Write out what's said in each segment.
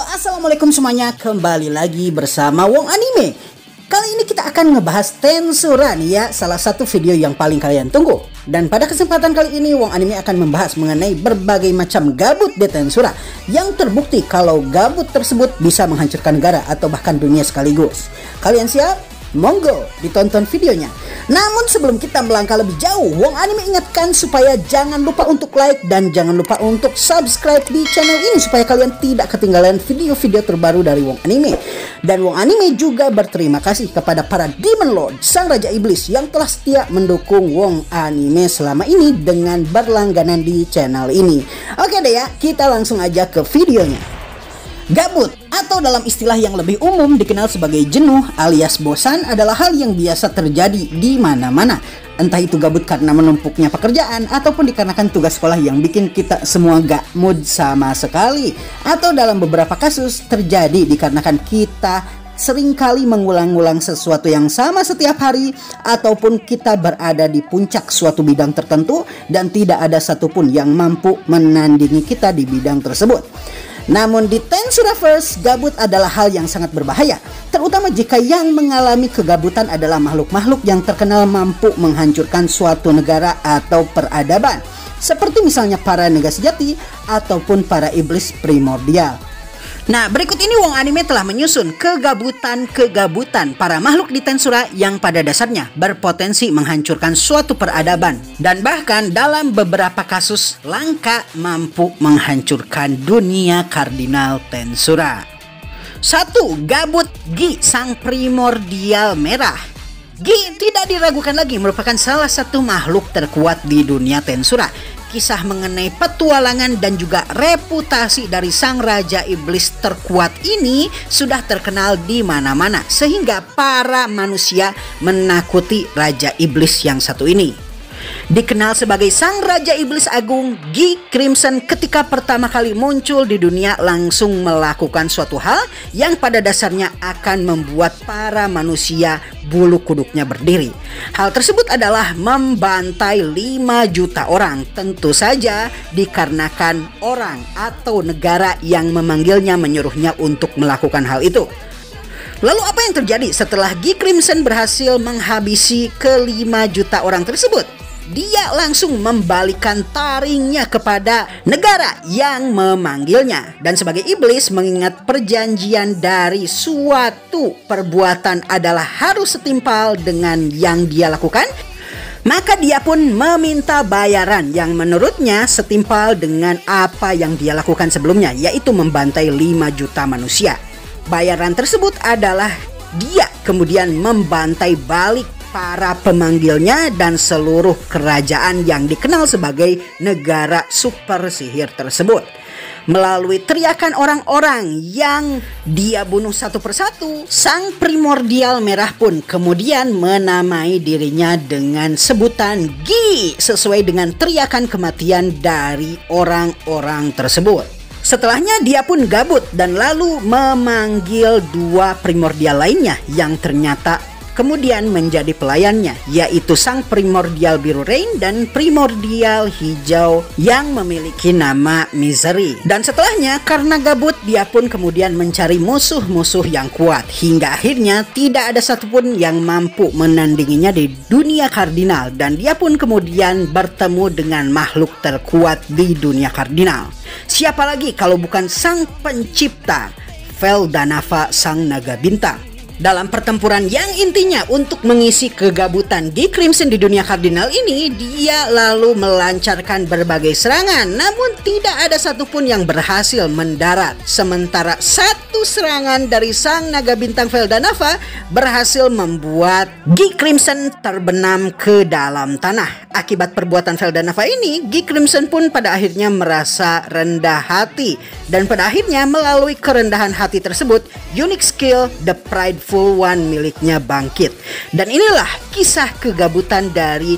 Halo, assalamualaikum semuanya. Kembali lagi bersama Wong Anime. Kali ini kita akan ngebahas Tensura nih ya, salah satu video yang paling kalian tunggu. Dan pada kesempatan kali ini Wong Anime akan membahas mengenai berbagai macam gabut di Tensura yang terbukti kalau gabut tersebut bisa menghancurkan negara atau bahkan dunia sekaligus. Kalian siap? Monggo ditonton videonya. Namun sebelum kita melangkah lebih jauh, Wong Anime ingatkan supaya jangan lupa untuk like dan jangan lupa untuk subscribe di channel ini supaya kalian tidak ketinggalan video-video terbaru dari Wong Anime. Dan Wong Anime juga berterima kasih kepada para Demon Lord, sang Raja Iblis yang telah setia mendukung Wong Anime selama ini dengan berlangganan di channel ini. Oke deh ya, kita langsung aja ke videonya. Gabut atau dalam istilah yang lebih umum dikenal sebagai jenuh alias bosan adalah hal yang biasa terjadi di mana-mana. Entah itu gabut karena menumpuknya pekerjaan ataupun dikarenakan tugas sekolah yang bikin kita semua gak mood sama sekali. Atau dalam beberapa kasus terjadi dikarenakan kita seringkali mengulang-ulang sesuatu yang sama setiap hari, ataupun kita berada di puncak suatu bidang tertentu dan tidak ada satupun yang mampu menandingi kita di bidang tersebut. Namun di Tensuraverse, gabut adalah hal yang sangat berbahaya, terutama jika yang mengalami kegabutan adalah makhluk-makhluk yang terkenal mampu menghancurkan suatu negara atau peradaban, seperti misalnya para naga sejati ataupun para iblis primordial. Nah, berikut ini Wong Anime telah menyusun kegabutan para makhluk di Tensura yang pada dasarnya berpotensi menghancurkan suatu peradaban dan bahkan dalam beberapa kasus langka mampu menghancurkan dunia kardinal Tensura. 1. Gabut Gi, sang primordial merah. Gi tidak diragukan lagi merupakan salah satu makhluk terkuat di dunia Tensura. Kisah mengenai petualangan dan juga reputasi dari sang Raja Iblis terkuat ini sudah terkenal di mana-mana sehingga para manusia menakuti Raja Iblis yang satu ini. Dikenal sebagai sang Raja Iblis Agung, Gi Crimson ketika pertama kali muncul di dunia langsung melakukan suatu hal yang pada dasarnya akan membuat para manusia bulu kuduknya berdiri. Hal tersebut adalah membantai 5 juta orang, tentu saja dikarenakan orang atau negara yang memanggilnya menyuruhnya untuk melakukan hal itu. Lalu apa yang terjadi setelah Gi Crimson berhasil menghabisi ke-5 juta orang tersebut? Dia langsung membalikan taringnya kepada negara yang memanggilnya. Dan sebagai iblis mengingat perjanjian dari suatu perbuatan adalah harus setimpal dengan yang dia lakukan, maka dia pun meminta bayaran yang menurutnya setimpal dengan apa yang dia lakukan sebelumnya, yaitu membantai 5 juta manusia. Bayaran tersebut adalah dia kemudian membantai balik para pemanggilnya dan seluruh kerajaan yang dikenal sebagai negara super sihir tersebut. Melalui teriakan orang-orang yang dia bunuh satu persatu, sang primordial merah pun kemudian menamai dirinya dengan sebutan Gi sesuai dengan teriakan kematian dari orang-orang tersebut. Setelahnya dia pun gabut dan lalu memanggil 2 primordial lainnya yang ternyata kemudian menjadi pelayannya, yaitu sang primordial biru rain dan primordial hijau yang memiliki nama Misery. Dan setelahnya karena gabut dia pun kemudian mencari musuh-musuh yang kuat hingga akhirnya tidak ada satupun yang mampu menandinginya di dunia kardinal, dan dia pun kemudian bertemu dengan makhluk terkuat di dunia kardinal. Siapa lagi kalau bukan sang pencipta Veldanava, sang naga bintang. Dalam pertempuran yang intinya untuk mengisi kegabutan Gi Crimson di dunia kardinal ini, dia lalu melancarkan berbagai serangan, namun tidak ada satupun yang berhasil mendarat. Sementara satu serangan dari sang naga bintang Veldanava berhasil membuat Gi Crimson terbenam ke dalam tanah. Akibat perbuatan Veldanava ini, Gi Crimson pun pada akhirnya merasa rendah hati, dan pada akhirnya melalui kerendahan hati tersebut, unique skill The Prideful One miliknya bangkit. Dan inilah kisah kegabutan dari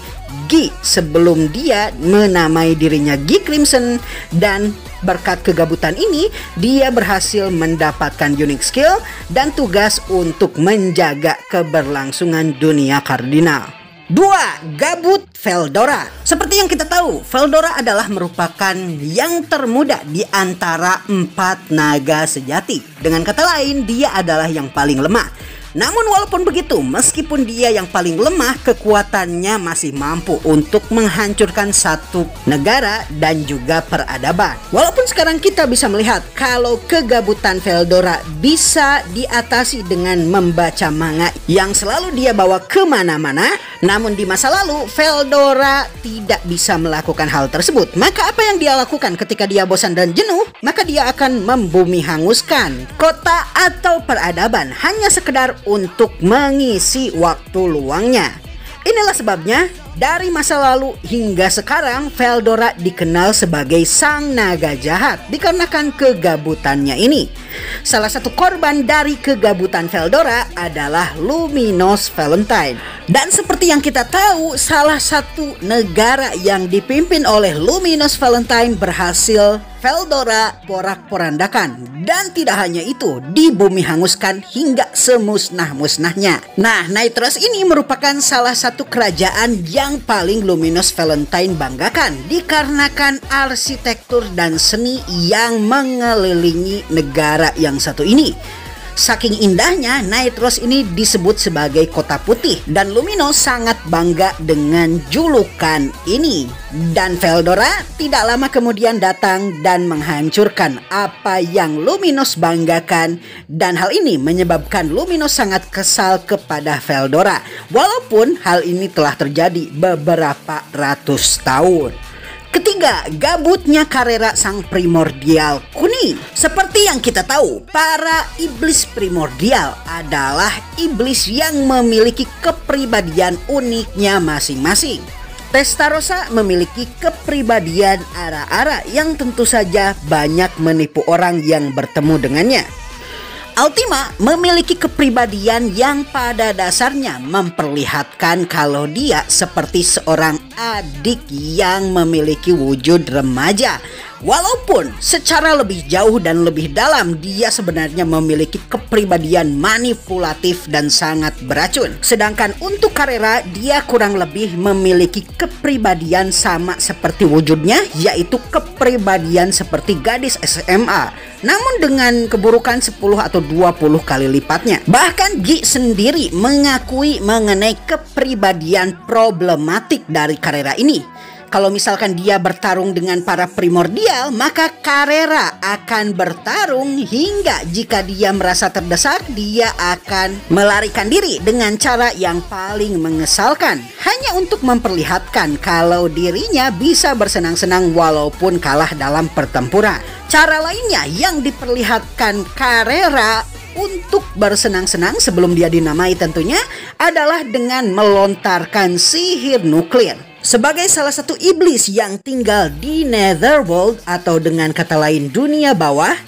Gi sebelum dia menamai dirinya Gi Crimson, dan berkat kegabutan ini dia berhasil mendapatkan unique skill dan tugas untuk menjaga keberlangsungan dunia kardinal. 2. Gabut Veldora. Seperti yang kita tahu, Veldora adalah merupakan yang termuda di antara 4 naga sejati. Dengan kata lain, dia adalah yang paling lemah. Namun walaupun begitu, meskipun dia yang paling lemah, kekuatannya masih mampu untuk menghancurkan satu negara dan juga peradaban. Walaupun sekarang kita bisa melihat kalau kegabutan Veldora bisa diatasi dengan membaca manga yang selalu dia bawa kemana-mana. Namun di masa lalu, Veldora tidak bisa melakukan hal tersebut. Maka apa yang dia lakukan ketika dia bosan dan jenuh? Maka dia akan membumi hanguskan kota atau peradaban hanya sekedar untuk mengisi waktu luangnya. Inilah sebabnya dari masa lalu hingga sekarang Veldora dikenal sebagai sang naga jahat dikarenakan kegabutannya ini. Salah satu korban dari kegabutan Veldora adalah Luminos Valentine. Dan seperti yang kita tahu, salah satu negara yang dipimpin oleh Luminos Valentine berhasil Veldora porak-porandakan. Dan tidak hanya itu, dibumi hanguskan hingga semusnah-musnahnya. Nah, Nightrose ini merupakan salah satu kerajaan yang paling Luminos Valentine banggakan dikarenakan arsitektur dan seni yang mengelilingi negara yang satu ini. Saking indahnya, Nightrose ini disebut sebagai kota putih dan Luminos sangat bangga dengan julukan ini. Dan Veldora tidak lama kemudian datang dan menghancurkan apa yang Luminos banggakan, dan hal ini menyebabkan Luminos sangat kesal kepada Veldora walaupun hal ini telah terjadi beberapa ratus tahun. Ketiga, gabutnya Carrera sang primordial kuning. Seperti yang kita tahu, para iblis primordial adalah iblis yang memiliki kepribadian uniknya masing-masing. Testarossa memiliki kepribadian ara-ara yang tentu saja banyak menipu orang yang bertemu dengannya. Ultima memiliki kepribadian yang pada dasarnya memperlihatkan kalau dia seperti seorang adik yang memiliki wujud remaja. Walaupun secara lebih jauh dan lebih dalam dia sebenarnya memiliki kepribadian manipulatif dan sangat beracun. Sedangkan untuk Carrera, dia kurang lebih memiliki kepribadian sama seperti wujudnya, yaitu kepribadian seperti gadis SMA, namun dengan keburukan 10 atau 20 kali lipatnya. Bahkan Gi sendiri mengakui mengenai kepribadian problematik dari Carrera ini. Kalau misalkan dia bertarung dengan para primordial, maka Carrera akan bertarung hingga jika dia merasa terdesak, dia akan melarikan diri dengan cara yang paling mengesalkan, hanya untuk memperlihatkan kalau dirinya bisa bersenang-senang walaupun kalah dalam pertempuran. Cara lainnya yang diperlihatkan Carrera untuk bersenang-senang sebelum dia dinamai tentunya adalah dengan melontarkan sihir nuklir. Sebagai salah satu iblis yang tinggal di Netherworld atau dengan kata lain dunia bawah,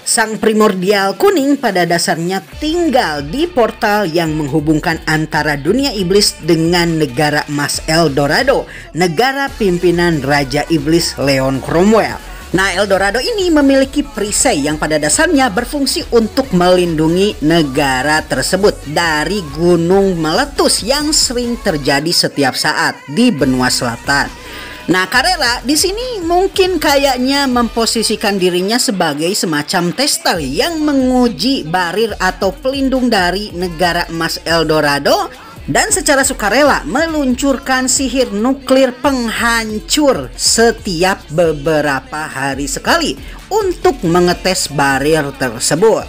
sang primordial kuning pada dasarnya tinggal di portal yang menghubungkan antara dunia iblis dengan negara emas Eldorado, negara pimpinan Raja Iblis Leon Cromwell. Nah, Eldorado ini memiliki perisai yang pada dasarnya berfungsi untuk melindungi negara tersebut dari gunung meletus yang sering terjadi setiap saat di benua selatan. Nah, Carrera di sini mungkin kayaknya memposisikan dirinya sebagai semacam tester yang menguji barir atau pelindung dari negara emas Eldorado, dan secara sukarela meluncurkan sihir nuklir penghancur setiap beberapa hari sekali untuk mengetes barir tersebut.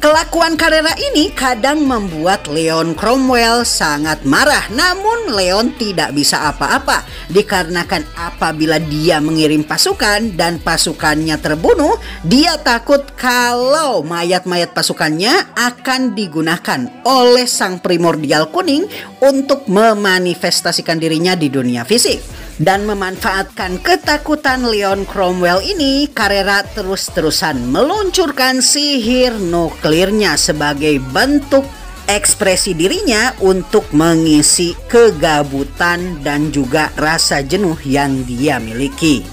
Kelakuan Carrera ini kadang membuat Leon Cromwell sangat marah, namun Leon tidak bisa apa-apa dikarenakan apabila dia mengirim pasukan dan pasukannya terbunuh, dia takut kalau mayat-mayat pasukannya akan digunakan oleh sang primordial kuning untuk memanifestasikan dirinya di dunia fisik. Dan memanfaatkan ketakutan Leon Cromwell ini, Carrera terus-terusan meluncurkan sihir nuklirnya sebagai bentuk ekspresi dirinya untuk mengisi kegabutan dan juga rasa jenuh yang dia miliki.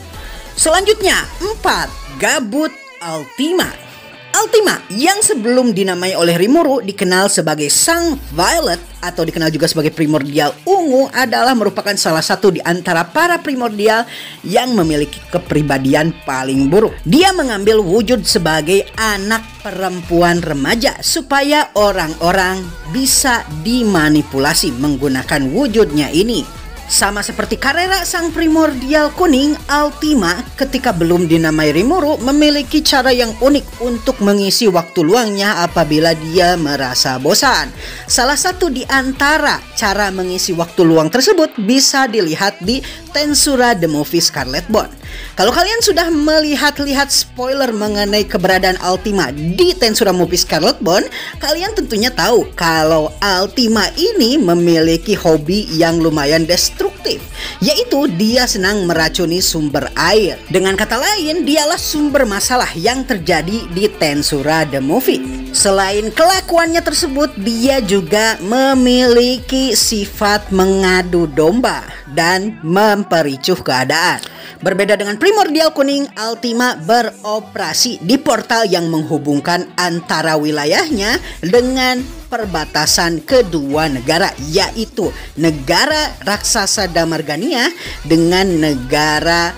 Selanjutnya, 4. Gabut Ultima. Altima yang sebelum dinamai oleh Rimuru dikenal sebagai Sang Violet atau dikenal juga sebagai primordial ungu adalah merupakan salah satu di antara para primordial yang memiliki kepribadian paling buruk. Dia mengambil wujud sebagai anak perempuan remaja supaya orang-orang bisa dimanipulasi menggunakan wujudnya ini. Sama seperti Carrera sang primordial kuning, Altima ketika belum dinamai Rimuru memiliki cara yang unik untuk mengisi waktu luangnya apabila dia merasa bosan. Salah satu di antara cara mengisi waktu luang tersebut bisa dilihat di Tensura The Movie Scarlet Bond. Kalau kalian sudah melihat spoiler mengenai keberadaan Altima di Tensura Movie Scarlet Bond, kalian tentunya tahu kalau Altima ini memiliki hobi yang lumayan destruktif, yaitu dia senang meracuni sumber air. Dengan kata lain, dialah sumber masalah yang terjadi di Tensura The Movie. Selain kelakuannya tersebut, dia juga memiliki sifat mengadu domba dan mempericuh keadaan. Berbeda dengan primordial kuning, Altima beroperasi di portal yang menghubungkan antara wilayahnya dengan perbatasan kedua negara, yaitu negara raksasa Damargania dengan negara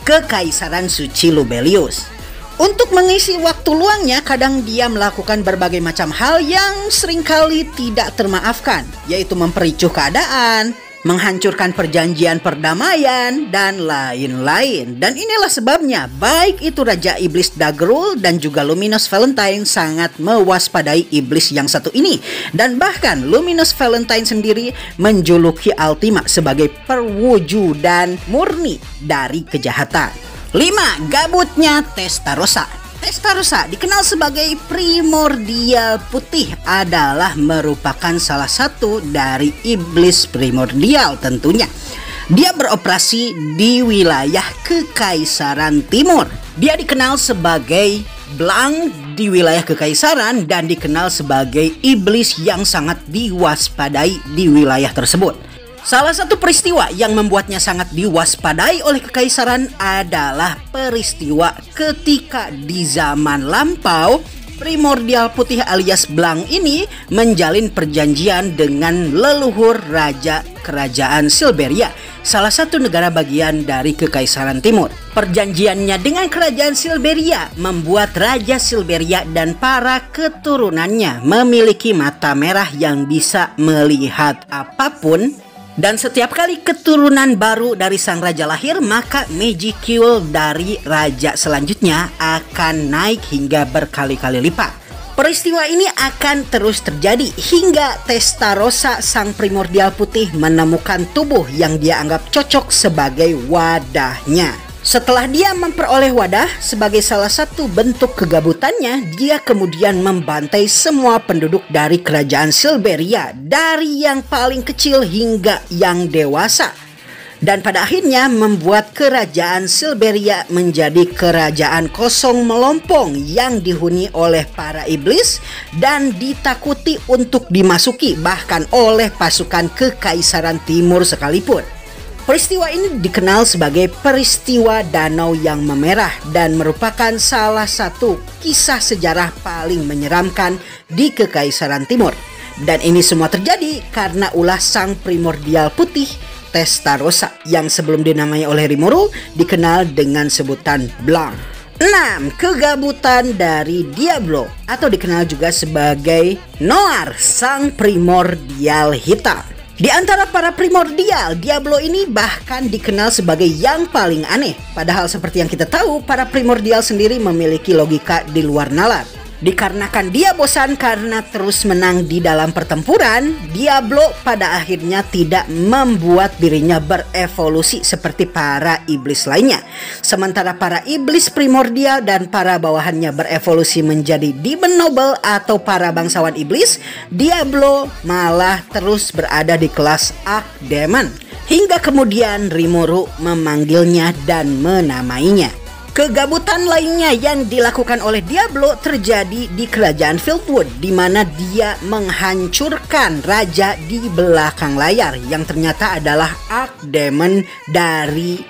Kekaisaran Suci Lubelius. Untuk mengisi waktu luangnya, kadang dia melakukan berbagai macam hal yang seringkali tidak termaafkan, yaitu mempericuh keadaan, menghancurkan perjanjian perdamaian, dan lain-lain. Dan inilah sebabnya baik itu Raja Iblis Daggerul dan juga Luminous Valentine sangat mewaspadai iblis yang satu ini. Dan bahkan Luminous Valentine sendiri menjuluki Altima sebagai perwujudan murni dari kejahatan. 5. Gabutnya Testarossa. Testarossa dikenal sebagai primordial putih adalah merupakan salah satu dari iblis primordial tentunya. Dia beroperasi di wilayah Kekaisaran Timur. Dia dikenal sebagai Blanc di wilayah Kekaisaran dan dikenal sebagai iblis yang sangat diwaspadai di wilayah tersebut. Salah satu peristiwa yang membuatnya sangat diwaspadai oleh Kekaisaran adalah peristiwa ketika di zaman lampau primordial putih alias Blanc ini menjalin perjanjian dengan leluhur Raja Kerajaan Silberia, salah satu negara bagian dari Kekaisaran Timur. Perjanjiannya dengan Kerajaan Silberia membuat Raja Silberia dan para keturunannya memiliki mata merah yang bisa melihat apapun. Dan setiap kali keturunan baru dari sang raja lahir, maka magicule dari raja selanjutnya akan naik hingga berkali-kali lipat. Peristiwa ini akan terus terjadi hingga Testarossa sang primordial putih menemukan tubuh yang dia anggap cocok sebagai wadahnya. Setelah dia memperoleh wadah sebagai salah satu bentuk kegabutannya, dia kemudian membantai semua penduduk dari kerajaan Silberia, dari yang paling kecil hingga yang dewasa. Dan pada akhirnya membuat kerajaan Silberia menjadi kerajaan kosong melompong yang dihuni oleh para iblis dan ditakuti untuk dimasuki bahkan oleh pasukan Kekaisaran Timur sekalipun. Peristiwa ini dikenal sebagai peristiwa Danau yang Memerah dan merupakan salah satu kisah sejarah paling menyeramkan di Kekaisaran Timur. Dan ini semua terjadi karena ulah sang primordial putih Testarossa yang sebelum dinamai oleh Rimuru dikenal dengan sebutan Blanc. 6. Kegabutan dari Diablo atau dikenal juga sebagai Noir, sang primordial hitam. Di antara para primordial, Diablo ini bahkan dikenal sebagai yang paling aneh. Padahal seperti yang kita tahu, para primordial sendiri memiliki logika di luar nalar. Dikarenakan dia bosan karena terus menang di dalam pertempuran, Diablo pada akhirnya tidak membuat dirinya berevolusi seperti para iblis lainnya. Sementara para iblis primordial dan para bawahannya berevolusi menjadi Demon Noble atau para bangsawan iblis, Diablo malah terus berada di kelas Archdemon. Hingga kemudian Rimuru memanggilnya dan menamainya. Kegabutan lainnya yang dilakukan oleh Diablo terjadi di kerajaan Fieldwood, di mana dia menghancurkan raja di belakang layar yang ternyata adalah Archdemon dari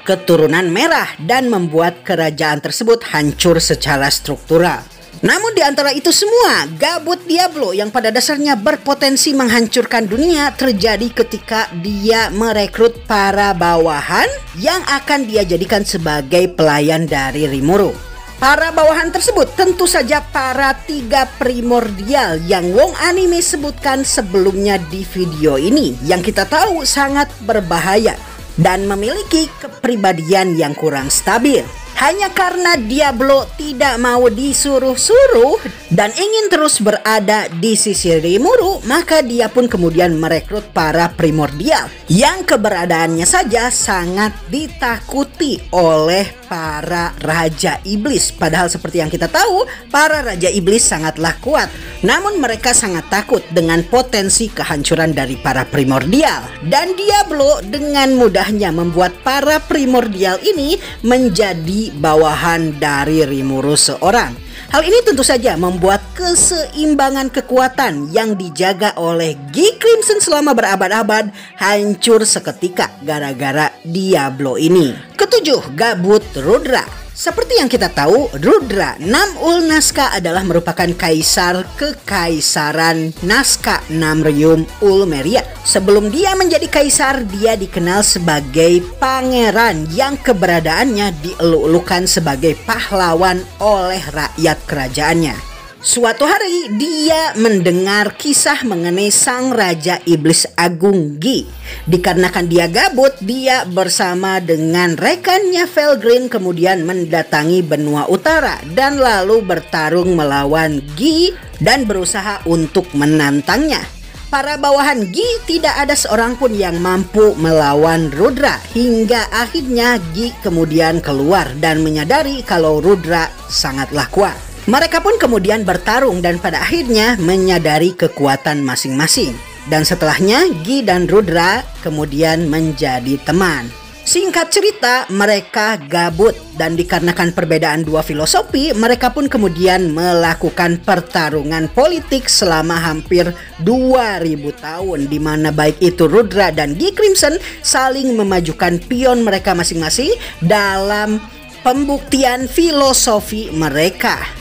keturunan merah dan membuat kerajaan tersebut hancur secara struktural. Namun di antara itu semua, gabut Diablo yang pada dasarnya berpotensi menghancurkan dunia terjadi ketika dia merekrut para bawahan yang akan dia jadikan sebagai pelayan dari Rimuru. Para bawahan tersebut tentu saja para 3 primordial yang Wong Anime sebutkan sebelumnya di video ini, yang kita tahu sangat berbahaya dan memiliki kepribadian yang kurang stabil. Hanya karena Diablo tidak mau disuruh-suruh dan ingin terus berada di sisi Rimuru, maka dia pun kemudian merekrut para primordial yang keberadaannya saja sangat ditakuti oleh para Raja Iblis. Padahal seperti yang kita tahu, para Raja Iblis sangatlah kuat, namun mereka sangat takut dengan potensi kehancuran dari para primordial. Dan Diablo dengan mudahnya membuat para primordial ini menjadi bawahan dari Rimuru seorang. Hal ini tentu saja membuat keseimbangan kekuatan yang dijaga oleh G Crimson selama berabad-abad hancur seketika gara-gara Diablo ini. Ketujuh, gabut Rudra. Seperti yang kita tahu, Rudra Nam-Ul Nazca adalah merupakan kaisar kekaisaran Nazca Namrium Ulmeria. Sebelum dia menjadi kaisar, dia dikenal sebagai pangeran yang keberadaannya dieluk-elukan sebagai pahlawan oleh rakyat kerajaannya. Suatu hari dia mendengar kisah mengenai sang Raja Iblis Agung Gi. Dikarenakan dia gabut, dia bersama dengan rekannya Felgreen kemudian mendatangi benua utara dan lalu bertarung melawan Gi dan berusaha untuk menantangnya. Para bawahan Gi tidak ada seorang pun yang mampu melawan Rudra, hingga akhirnya Gi kemudian keluar dan menyadari kalau Rudra sangatlah kuat. Mereka pun kemudian bertarung dan pada akhirnya menyadari kekuatan masing-masing. Dan setelahnya Gi dan Rudra kemudian menjadi teman. Singkat cerita, mereka gabut dan dikarenakan perbedaan dua filosofi, mereka pun kemudian melakukan pertarungan politik selama hampir 2000 tahun, di mana baik itu Rudra dan G Crimson saling memajukan pion mereka masing-masing dalam pembuktian filosofi mereka.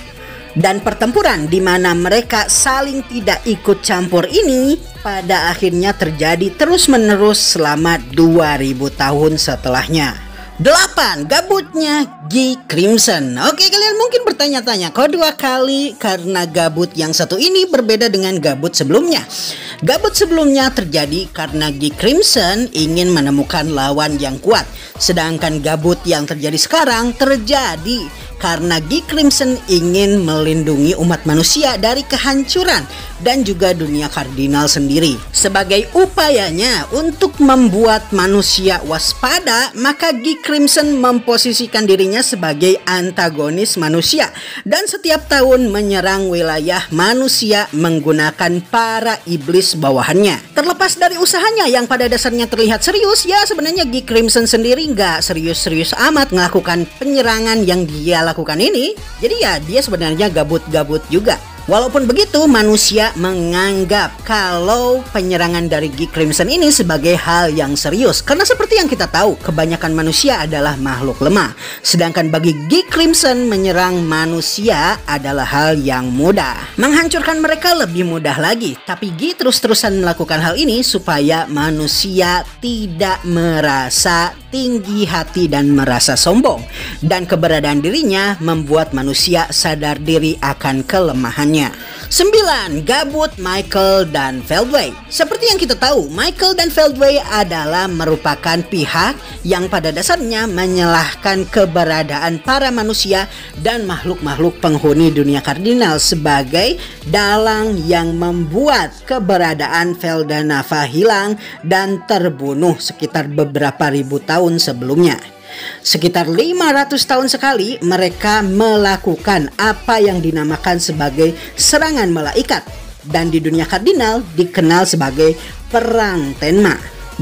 Dan pertempuran di mana mereka saling tidak ikut campur ini pada akhirnya terjadi terus-menerus selama 2000 tahun setelahnya. 8. Gabutnya G Crimson. Oke, kalian mungkin bertanya-tanya, kok 2 kali? Karena gabut yang satu ini berbeda dengan gabut sebelumnya. Gabut sebelumnya terjadi karena G Crimson ingin menemukan lawan yang kuat. Sedangkan gabut yang terjadi sekarang terjadi karena G Crimson ingin melindungi umat manusia dari kehancuran dan juga dunia kardinal sendiri. Sebagai upayanya untuk membuat manusia waspada, maka G Crimson memposisikan dirinya sebagai antagonis manusia dan setiap tahun menyerang wilayah manusia menggunakan para iblis bawahannya. Terlepas dari usahanya yang pada dasarnya terlihat serius, ya sebenarnya G Crimson sendiri nggak serius-serius amat melakukan penyerangan yang dia lakukan ini. Jadi ya dia sebenarnya gabut-gabut juga. Walaupun begitu, manusia menganggap kalau penyerangan dari G Crimson ini sebagai hal yang serius. Karena seperti yang kita tahu, kebanyakan manusia adalah makhluk lemah. Sedangkan bagi G Crimson, menyerang manusia adalah hal yang mudah. Menghancurkan mereka lebih mudah lagi. Tapi G terus-terusan melakukan hal ini supaya manusia tidak merasa tinggi hati dan merasa sombong. Dan keberadaan dirinya membuat manusia sadar diri akan kelemahan. 9. Gabut Michael dan Feldway. Seperti yang kita tahu, Michael dan Feldway adalah merupakan pihak yang pada dasarnya menyalahkan keberadaan para manusia dan makhluk-makhluk penghuni dunia kardinal sebagai dalang yang membuat keberadaan Feldanava hilang dan terbunuh sekitar beberapa ribu tahun sebelumnya. Sekitar 500 tahun sekali mereka melakukan apa yang dinamakan sebagai serangan malaikat dan di dunia kardinal dikenal sebagai perang Tenma.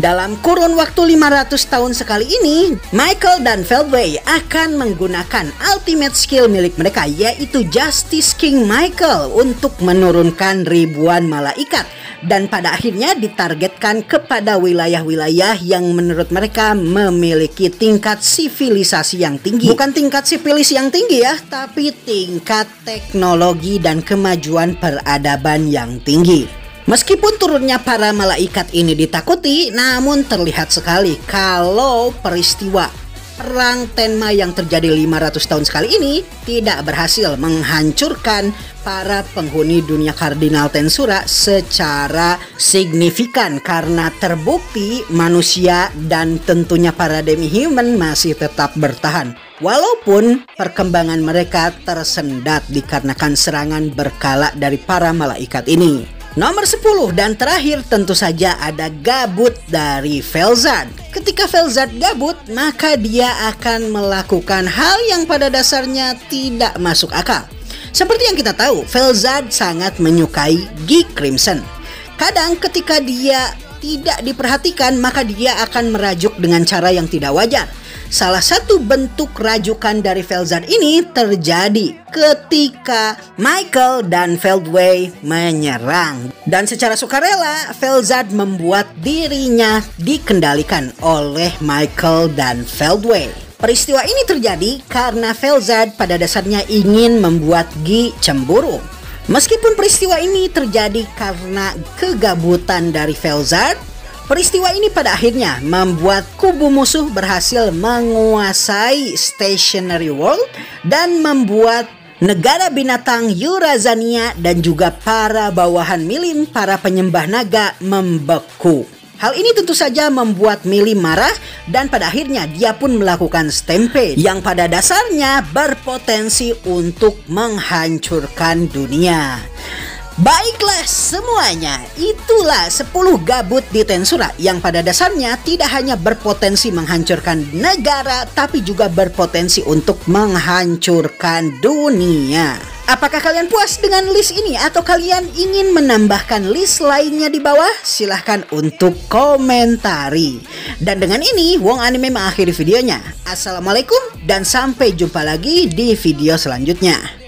Dalam kurun waktu 500 tahun sekali ini, Michael dan Feldway akan menggunakan ultimate skill milik mereka, yaitu Justice King Michael, untuk menurunkan ribuan malaikat. Dan pada akhirnya ditargetkan kepada wilayah-wilayah yang menurut mereka memiliki tingkat sivilisasi yang tinggi. Bukan tingkat sivilis yang tinggi ya, tapi tingkat teknologi dan kemajuan peradaban yang tinggi. Meskipun turunnya para malaikat ini ditakuti, namun terlihat sekali kalau peristiwa Perang Tenma yang terjadi 500 tahun sekali ini tidak berhasil menghancurkan para penghuni dunia Kardinal Tensura secara signifikan, karena terbukti manusia dan tentunya para demi-human masih tetap bertahan. Walaupun perkembangan mereka tersendat dikarenakan serangan berkala dari para malaikat ini. Nomor 10 dan terakhir tentu saja ada gabut dari Felzard. Ketika Felzard gabut, maka dia akan melakukan hal yang pada dasarnya tidak masuk akal. Seperti yang kita tahu, Felzard sangat menyukai Gi Crimson. Kadang ketika dia tidak diperhatikan, maka dia akan merajuk dengan cara yang tidak wajar. Salah satu bentuk rajukan dari Felzard ini terjadi ketika Michael dan Feldway menyerang. Dan secara sukarela, Felzard membuat dirinya dikendalikan oleh Michael dan Feldway. Peristiwa ini terjadi karena Felzard pada dasarnya ingin membuat Gi cemburu. Meskipun peristiwa ini terjadi karena kegabutan dari Felzard, peristiwa ini pada akhirnya membuat kubu musuh berhasil menguasai Stationary World dan membuat negara binatang Eurazania dan juga para bawahan Milim, para penyembah naga, membeku. Hal ini tentu saja membuat Milim marah dan pada akhirnya dia pun melakukan stampede yang pada dasarnya berpotensi untuk menghancurkan dunia. Baiklah semuanya, itulah 10 gabut di Tensura yang pada dasarnya tidak hanya berpotensi menghancurkan negara, tapi juga berpotensi untuk menghancurkan dunia. Apakah kalian puas dengan list ini atau kalian ingin menambahkan list lainnya di bawah? Silahkan untuk komentari. Dan dengan ini, Wong Anime mengakhiri videonya. Assalamualaikum dan sampai jumpa lagi di video selanjutnya.